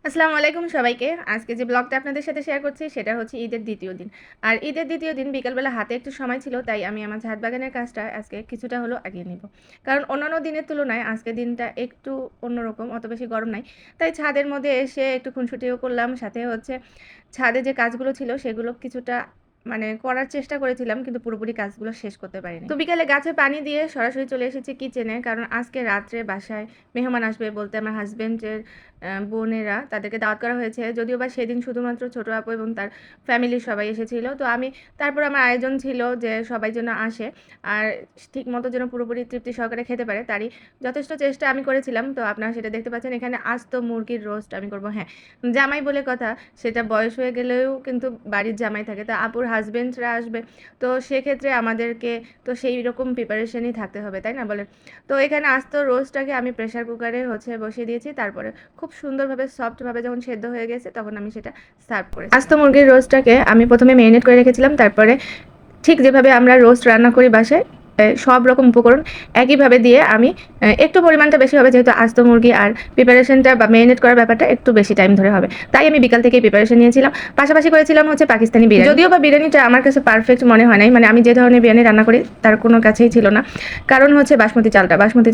আসসালামু আলাইকুম সবাইকে। আজকে যে ব্লগটা আপনাদের সাথে শেয়ার করছি সেটা হচ্ছে ঈদের দ্বিতীয় দিন। আর ঈদের দ্বিতীয় দিন বিকালবেলা হাতে একটু সময় ছিল, তাই আমি আমার ছাদ বাগানের কাজটা আজকে কিছুটা হলেও এগিয়ে নিব। কারণ অন্যান্য দিনের তুলনায় আজকের দিনটা একটু অন্যরকম, অত বেশি গরম নাই। তাই ছাদের মধ্যে এসে একটু খুনসুটিও করলাম, সাথে হচ্ছে ছাদে যে কাজগুলো ছিল সেগুলো কিছুটা করার চেষ্টা করেছিলাম, কিন্তু পুরোপুরি কাজগুলো শেষ করতে পারিনি। তো বিকালে গাছে পানি দিয়ে সরাসরি চলে এসেছি কিচেনে, কারণ আজকে রাত্রে বাসায় মেহমান আসবে বলতে আমার হাজবেন্ডের বোনেরা, তাদেরকে দাওয়াত করা হয়েছে। যদিও বা সেদিন শুধুমাত্র ছোট আপু এবং তার ফ্যামিলির সবাই এসেছিল। তো তারপর আমার আয়োজন ছিল যে সবাই যেন আসে আর ঠিক মতো যেন পুরোপুরি তৃপ্তি সহকারে খেতে পারে, তারই যথেষ্ট চেষ্টা আমি করেছিলাম। তো আপনারা সেটা দেখতে পাচ্ছেন, এখানে আস্ত মুরগির রোস্ট আমি করব। হ্যাঁ, জামাই বলে কথা, সেটা বয়স হয়ে গেলেও কিন্তু বাড়ির জামাই থাকে, তা আপুর হাজবেন্ডরা আসবে, তো সেক্ষেত্রে আমাদেরকে তো সেই রকম প্রিপারেশনই থাকতে হবে, তাই না বলেন? তো এখানে আস্ত রোস্টটাকে আমি প্রেশার কুকারে বসিয়ে দিয়েছি। তারপরে খুব সুন্দরভাবে সফটভাবে যখন সেদ্ধ হয়ে গেছে তখন আমি সেটা সার্ভ করেছি। আস্ত মুরগির রোস্টটাকে আমি প্রথমে ম্যারিনেট করে রেখেছিলাম, তারপরে ঠিক যেভাবে আমরা রোস্ট রান্না করি বাসায় সব রকম উপকরণ একইভাবে দিয়ে আমি একটু পরিমাণটা বেশি হবে, যেহেতু আস্ত মুরগি আর প্রিপারেশনটা বা মেরিনেট করার ব্যাপারটা একটু বেশি টাইম ধরে হবে, তাই আমি বিকাল থেকেই প্রিপারেশন নিয়েছিলাম। পাশাপাশি করেছিলাম হচ্ছে পাকিস্তানি বিরিয়ানি। যদিও বা বিরিয়ানিটা আমার কাছে পারফেক্ট মনে হয় নাই, আমি যে ধরনের বিরিয়ানি রান্না করি তার কোনো কাছেই ছিল না। কারণ হচ্ছে বাসমতি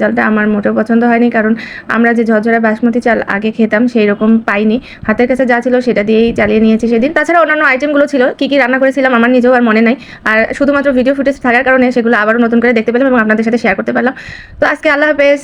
চালটা আমার মোটেও পছন্দ হয়নি, কারণ আমরা যে ঝরঝরা বাসমতি চাল আগে খেতাম সেই রকম পাইনি। হাতের কাছে যা ছিল সেটা দিয়েই চালিয়ে নিয়েছি সেদিন। তাছাড়া অন্যান্য আইটেমগুলো ছিল, কী কী রান্না করেছিলাম আমার নিজেও আর মনে নাই। আর শুধুমাত্র ভিডিও ফুটেজ থাকার কারণে সেগুলো আবারও নতুন করে দেখতে পেলাম এবং আপনাদের সাথে শেয়ার করতে পারলাম। তো আজকে আল্লাহ হাফেজ।